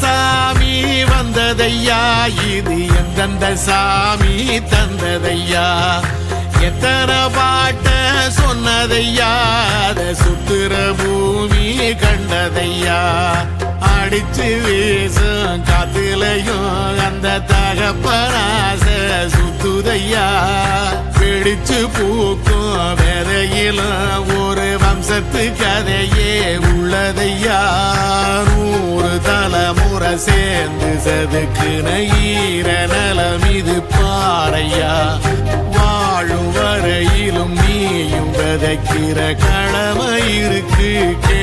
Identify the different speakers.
Speaker 1: சாமி வந்ததையா, இது எந்தெந்த சாமி தந்ததையா, எத்தனை பாட்ட சொன்னதையா, அத சுத்துற பூமி கண்டதையா, அடிச்சு வீசும் காத்துலையும் அந்த தகப்பனாச சுத்துதையா, பிடிச்சு பூக்கும் விதையிலும் ஒரு வம்சத்து கதையே உள்ளதையா, 100 தலைமுறை சேர்ந்து செதுக்குன ஈர நலம் இது பாறையா, வாழும் வரையிலும் நீயும் விதைக்கிற கடமை இருக்கு கே